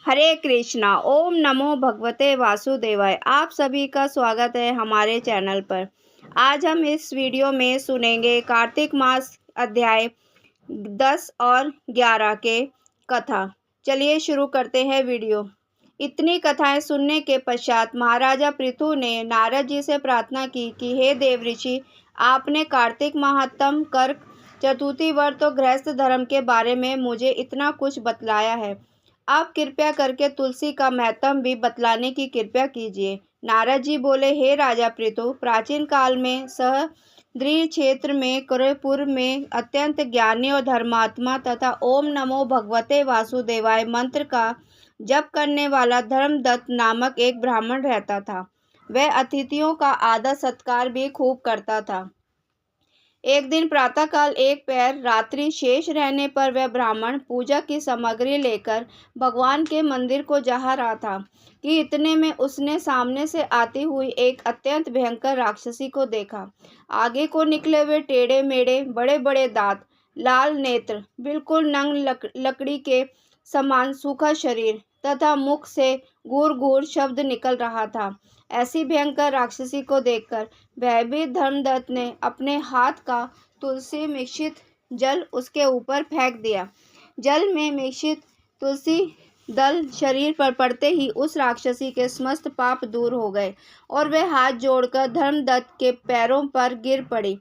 हरे कृष्णा। ओम नमो भगवते वासुदेवाय। आप सभी का स्वागत है हमारे चैनल पर। आज हम इस वीडियो में सुनेंगे कार्तिक मास अध्याय 10 और 11 के कथा। चलिए शुरू करते हैं वीडियो। इतनी कथाएं सुनने के पश्चात महाराजा पृथु ने नारद जी से प्रार्थना की कि हे देव ऋषि, आपने कार्तिक महात्म कर्क चतुर्थी व्रत और गृहस्थ धर्म के बारे में मुझे इतना कुछ बतलाया है। आप कृपया करके तुलसी का महत्व भी बतलाने की कृपा कीजिए। नारद जी बोले, हे राजा पृथु, प्राचीन काल में सहस्त्री क्षेत्र में कुरुपुर में अत्यंत ज्ञानी और धर्मात्मा तथा ओम नमो भगवते वासुदेवाय मंत्र का जप करने वाला धर्मदत्त नामक एक ब्राह्मण रहता था। वह अतिथियों का आदर सत्कार भी खूब करता था। एक दिन प्रातःकाल एक पैर रात्रि शेष रहने पर वह ब्राह्मण पूजा की सामग्री लेकर भगवान के मंदिर को जा रहा था कि इतने में उसने सामने से आती हुई एक अत्यंत भयंकर राक्षसी को देखा। आगे को निकले हुए टेढ़े मेढ़े बड़े बड़े दांत, लाल नेत्र, बिल्कुल नंग लकड़ी के समान सूखा शरीर तथा मुख से घूर घूर शब्द निकल रहा था। ऐसी भयंकर राक्षसी को देखकर भयभीत धर्मदत्त ने अपने हाथ का तुलसी मिश्रित जल उसके ऊपर फेंक दिया। जल में मिश्रित तुलसी दल शरीर पर पड़ते ही उस राक्षसी के समस्त पाप दूर हो गए और वह हाथ जोड़कर धर्मदत्त के पैरों पर गिर पड़ी।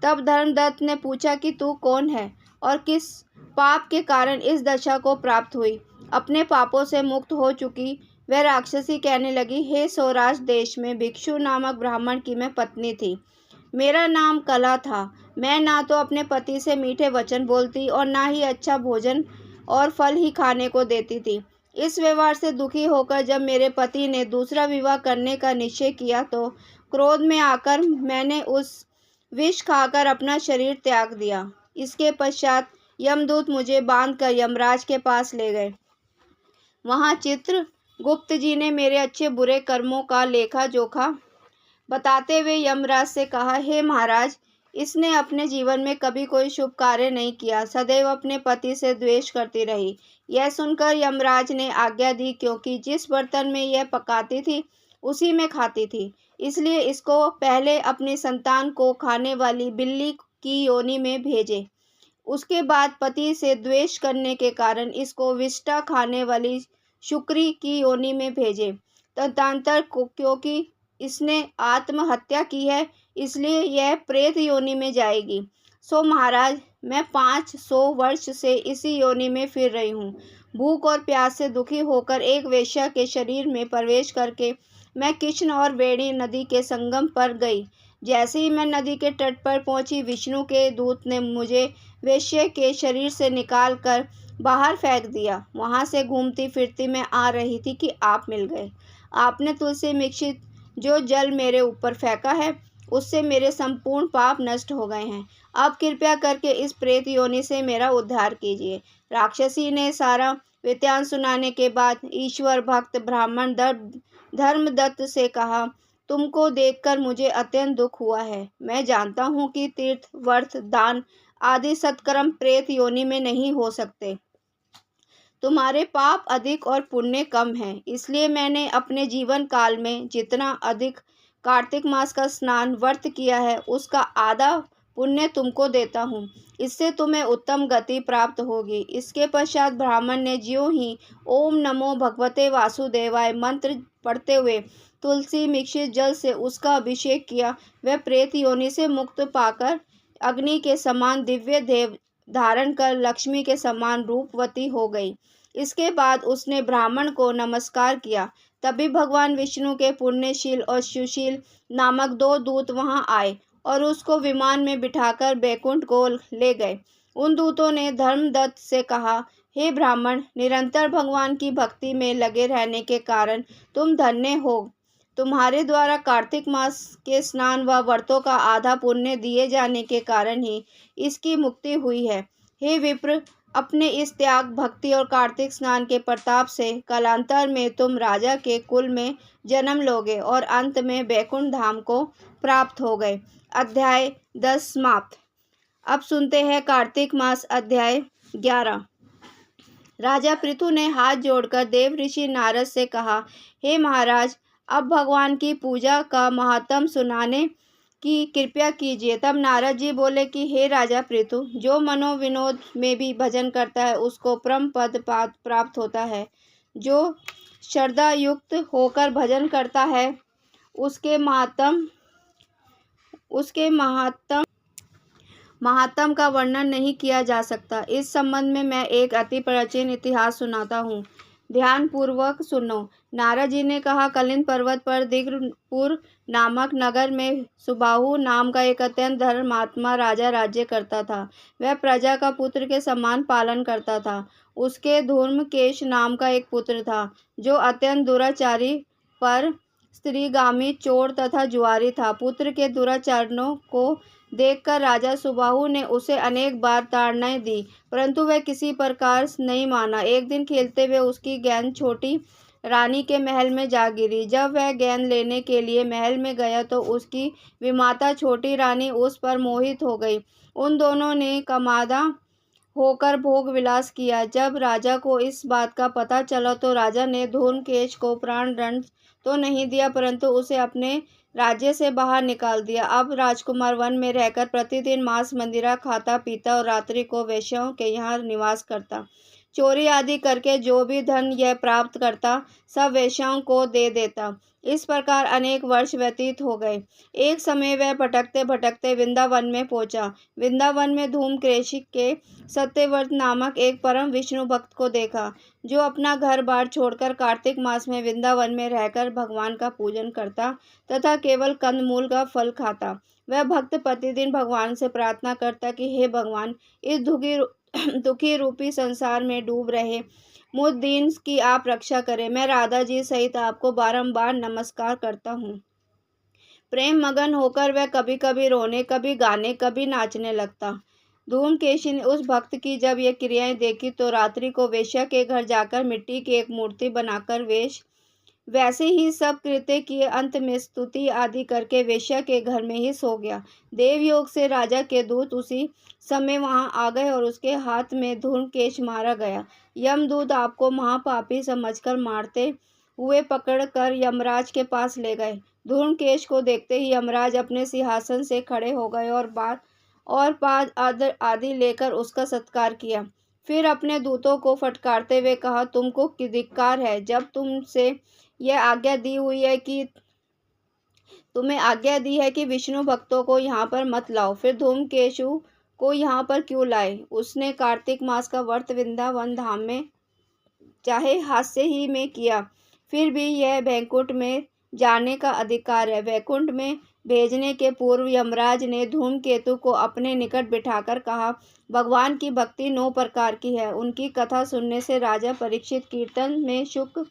तब धर्मदत्त ने पूछा कि तू कौन है और किस पाप के कारण इस दशा को प्राप्त हुई। अपने पापों से मुक्त हो चुकी वह राक्षसी कहने लगी, हे सौराष्ट्र देश में भिक्षु नामक ब्राह्मण की मैं पत्नी थी। मेरा नाम कला था। मैं ना तो अपने पति से मीठे वचन बोलती और ना ही अच्छा भोजन और फल ही खाने को देती थी। इस व्यवहार से दुखी होकर जब मेरे पति ने दूसरा विवाह करने का निश्चय किया तो क्रोध में आकर मैंने उस विष खाकर अपना शरीर त्याग दिया। इसके पश्चात यमदूत मुझे बांधकर यमराज के पास ले गए। वहाँ चित्रगुप्त जी ने मेरे अच्छे बुरे कर्मों का लेखा जोखा बताते हुए यमराज से कहा, हे महाराज, इसने अपने जीवन में कभी कोई शुभ कार्य नहीं किया, सदैव अपने पति से द्वेष करती रही। यह सुनकर यमराज ने आज्ञा दी, क्योंकि जिस बर्तन में यह पकाती थी उसी में खाती थी, इसलिए इसको पहले अपनी संतान को खाने वाली बिल्ली की योनि में भेजे। उसके बाद पति से द्वेष करने के कारण इसको विष्ठा खाने वाली शुक्री की योनि में भेजे। तदंतर क्योंकि इसने आत्महत्या की है, इसलिए यह प्रेत योनि में जाएगी। सो महाराज, मैं 500 वर्ष से इसी योनि में फिर रही हूँ। भूख और प्यास से दुखी होकर एक वेश्या के शरीर में प्रवेश करके मैं कृष्ण और वेणी नदी के संगम पर गई। जैसे ही मैं नदी के तट पर पहुंची, विष्णु के दूत ने मुझे वेश्या के शरीर से निकाल कर बाहर फेंक दिया। वहां से घूमती फिरती मैं आ रही थी कि आप मिल गए। आपने तुलसी मिश्रित जो जल मेरे ऊपर फेंका है, उससे मेरे संपूर्ण पाप नष्ट हो गए हैं। अब कृपया करके इस प्रेत योनि से मेरा उद्धार कीजिए। राक्षसी ने सारा वृत्तांत सुनाने के बाद ईश्वर भक्त ब्राह्मण धर्मदत्त से कहा, तुमको देखकर मुझे अत्यंत दुख हुआ है। मैं जानता हूँ कि तीर्थ, व्रत, दान आदि सत्कर्म प्रेत योनि में नहीं हो सकते। तुम्हारे पाप अधिक और पुण्य कम है, इसलिए मैंने अपने जीवन काल में जितना अधिक कार्तिक मास का स्नान व्रत किया है, उसका आधा पुण्य तुमको देता हूँ। इससे तुम्हें उत्तम गति प्राप्त होगी। इसके पश्चात ब्राह्मण ने ज्यों ही ओम नमो भगवते वासुदेवाय मंत्र पढ़ते हुए तुलसी मिश्रित जल से उसका अभिषेक किया। वह प्रेत योनि से मुक्त पाकर अग्नि के समान दिव्य देव धारण कर लक्ष्मी के समान रूपवती हो गई। इसके बाद उसने ब्राह्मण को नमस्कार किया। तभी भगवान विष्णु के पुण्यशील और सुशील नामक 2 दूत वहां आए और उसको विमान में बिठाकर बैकुंठ को ले गए। उन दूतों ने धर्मदत्त से कहा, हे ब्राह्मण, निरंतर भगवान की भक्ति में लगे रहने के कारण तुम धन्य हो। तुम्हारे द्वारा कार्तिक मास के स्नान व व्रतों का आधा पुण्य दिए जाने के कारण ही इसकी मुक्ति हुई है। हे विप्र, अपने इस त्याग, भक्ति और कार्तिक स्नान के प्रताप से कालांतर में तुम राजा के कुल में जन्म लोगे और अंत में बैकुंठ धाम को प्राप्त हो गए। अध्याय 10 समाप्त। अब सुनते हैं कार्तिक मास अध्याय 11। राजा पृथु ने हाथ जोड़कर देव ऋषि नारद से कहा, हे महाराज, अब भगवान की पूजा का महात्म सुनाने की कृपा कीजिए। तब नारद जी बोले कि हे राजा पृथु, जो मनोविनोद में भी भजन करता है उसको परम पद प्राप्त होता है। जो श्रद्धा युक्त होकर भजन करता है उसके महात्म का वर्णन नहीं किया जा सकता। इस संबंध में मैं एक अति प्राचीन इतिहास सुनाता हूँ, ध्यान पूर्वक सुनो। नारद जी ने कहा, कलिंद पर्वत पर दिग्रपुर नामक नगर में सुबाहु नाम का एक अत्यंत धर्मात्मा राजा राज्य करता था। वह प्रजा का पुत्र के समान पालन करता था। उसके धूम्रकेश नाम का एक पुत्र था जो अत्यंत दुराचारी पर स्त्रीगामी चोर तथा जुआरी था। पुत्र के दुराचरणों को देखकर राजा सुबाहु ने उसे अनेक बार ताड़नाएं दी, परंतु वह किसी प्रकार नहीं माना। एक दिन खेलते हुए उसकी गेंद छोटी रानी के महल में जा गिरी। जब वह गेंद लेने के लिए महल में गया तो उसकी विमाता छोटी रानी उस पर मोहित हो गई। उन दोनों ने कमादा होकर भोग विलास किया। जब राजा को इस बात का पता चला तो राजा ने धूम्रकेश को प्राण दंड तो नहीं दिया, परंतु उसे अपने राज्य से बाहर निकाल दिया। अब राजकुमार वन में रहकर प्रतिदिन मांस मंदिरा खाता पीता और रात्रि को वेश्याओं के यहाँ निवास करता। चोरी आदि करके जो भी धन यह प्राप्त करता सब वेश्याओं को दे देता। इस प्रकार अनेक वर्ष व्यतीत हो गए। एक समय वह भटकते भटकते वृंदावन में पहुंचा। वृंदावन में धूम्रकेश के सत्यव्रत नामक एक परम विष्णु भक्त को देखा, जो अपना घर बार छोड़कर कार्तिक मास में वृंदावन में रहकर भगवान का पूजन करता तथा केवल कंदमूल का फल खाता। वह भक्त प्रतिदिन भगवान से प्रार्थना करता कि हे भगवान, इस दुखी रूपी संसार में डूब रहे मुझ दीन की आप रक्षा करें। मैं राधा जी सहित आपको बारंबार नमस्कार करता हूँ। प्रेम मगन होकर वह कभी कभी रोने, कभी गाने, कभी नाचने लगता। धूम्रकेशी ने उस भक्त की जब ये क्रियाएं देखी तो रात्रि को वेश्या के घर जाकर मिट्टी की एक मूर्ति बनाकर वैसे ही सब कृत्य किए। अंत में स्तुति आदि करके वेश्या के घर में ही सो गया। देवयोग से राजा के दूत उसी समय वहां आ गए और उसके हाथ में धूम्रकेश मारा गया। यमदूत आपको महापापी समझकर मारते हुए पकड़कर यमराज के पास ले गए। धूम्रकेश को देखते ही यमराज अपने सिंहासन से खड़े हो गए और पाद आदि लेकर उसका सत्कार किया। फिर अपने दूतों को फटकारते हुए कहा, तुमको धिक्कार है, जब तुमसे यह आज्ञा दी हुई है कि तुम्हें आज्ञा दी है कि विष्णु भक्तों को यहाँ पर मत लाओ, फिर धूम्रकेशु को यहाँ पर क्यों लाए? उसने कार्तिक मास का व्रत वृंदावन धाम में चाहे हास्य ही में किया, फिर भी यह वैकुंठ में जाने का अधिकार है। वैकुंठ में भेजने के पूर्व यमराज ने धूमकेतु को अपने निकट बिठाकर कहा, भगवान की भक्ति 9 प्रकार की है। उनकी कथा सुनने से राजा परीक्षित, कीर्तन में शुक,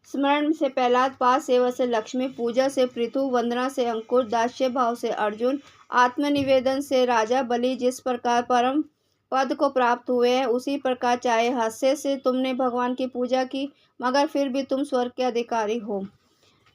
स्मरण से प्रहलाद, पाद सेवा से लक्ष्मी, पूजा से पृथु, वंदना से अंकुर, दास्य भाव से अर्जुन, आत्मनिवेदन से राजा बलि जिस प्रकार परम पद को प्राप्त हुए हैं, उसी प्रकार चाहे हास्य से तुमने भगवान की पूजा की, मगर फिर भी तुम स्वर्ग के अधिकारी हो।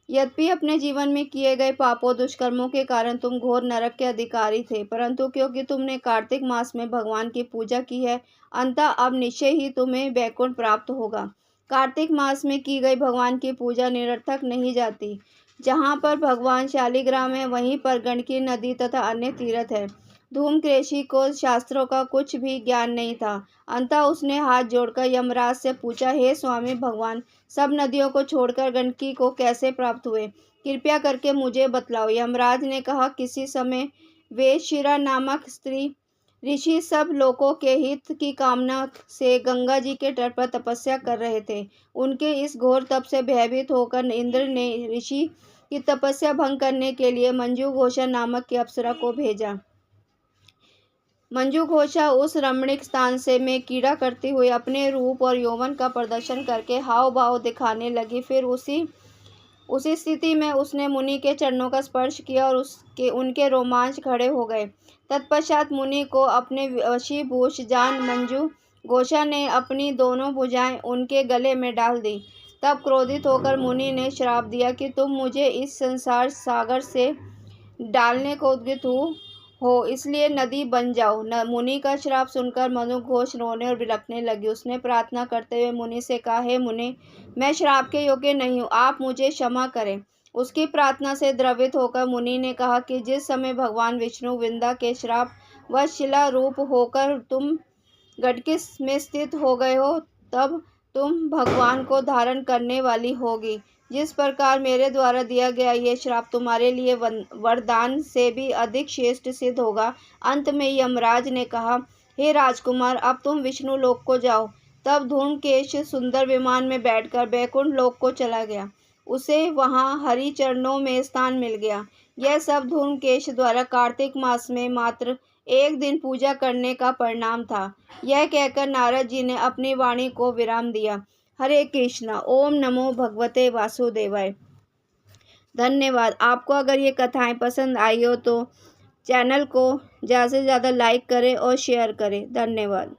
यद्यपि अपने जीवन में किए गए पापों दुष्कर्मों के कारण तुम घोर नरक के अधिकारी थे, परंतु क्योंकि तुमने कार्तिक मास में भगवान की पूजा की है, अंततः अब निश्चय ही तुम्हें वैकुंठ प्राप्त होगा। कार्तिक मास में की गई भगवान की पूजा निरर्थक नहीं जाती। जहाँ पर भगवान शालिग्राम है वहीं पर गंडकी नदी तथा अन्य तीर्थ है। धूम्रकेशी को शास्त्रों का कुछ भी ज्ञान नहीं था। अंततः उसने हाथ जोड़कर यमराज से पूछा, हे स्वामी भगवान, सब नदियों को छोड़कर गंडकी को कैसे प्राप्त हुए? कृपया करके मुझे बतलाओ। यमराज ने कहा, किसी समय वेदशिरा नामक स्त्री ऋषि सब लोगों के हित की कामना से गंगा जी के तट पर तपस्या कर रहे थे। उनके इस घोर तप से भयभीत होकर इंद्र ने ऋषि की तपस्या भंग करने के लिए मंजू घोषा नामक की अप्सरा को भेजा। मंजू घोषा उस रमणीक स्थान से में कीड़ा करती हुई अपने रूप और यौवन का प्रदर्शन करके हाव भाव दिखाने लगी। फिर उसी स्थिति में उसने मुनि के चरणों का स्पर्श किया और उनके रोमांच खड़े हो गए। तत्पश्चात मुनि को अपने वशीभूष जान मंजू घोषा ने अपनी दोनों भुजाएं उनके गले में डाल दी। तब क्रोधित होकर मुनि ने श्राप दिया कि तुम मुझे इस संसार सागर से डालने को उद्यत हो, इसलिए नदी बन जाओ। न मुनि का श्राप सुनकर मनु घोष रोने और बिलखने लगी। उसने प्रार्थना करते हुए मुनि से कहा, हे मुनि, मैं श्राप के योग्य नहीं हूँ, आप मुझे क्षमा करें। उसकी प्रार्थना से द्रवित होकर मुनि ने कहा कि जिस समय भगवान विष्णु विंध्या के श्राप व शिला रूप होकर तुम गडकिस में स्थित हो गए हो, तब तुम भगवान को धारण करने वाली होगी। जिस प्रकार मेरे द्वारा दिया गया ये श्राप तुम्हारे लिए वरदान से भी अधिक श्रेष्ठ सिद्ध होगा। अंत में यमराज ने कहा, हे राजकुमार, अब तुम विष्णु लोक को जाओ। तब धूमकेश सुंदर विमान में बैठकर बैकुंठ लोक को चला गया। उसे वहां हरि चरणों में स्थान मिल गया। यह सब धूमकेश द्वारा कार्तिक मास में मात्र एक दिन पूजा करने का परिणाम था। यह कहकर नारद जी ने अपनी वाणी को विराम दिया। हरे कृष्णा। ओम नमो भगवते वासुदेवाय। धन्यवाद। आपको अगर ये कथाएं पसंद आई हो तो चैनल को ज़्यादा से ज़्यादा लाइक करें और शेयर करें। धन्यवाद।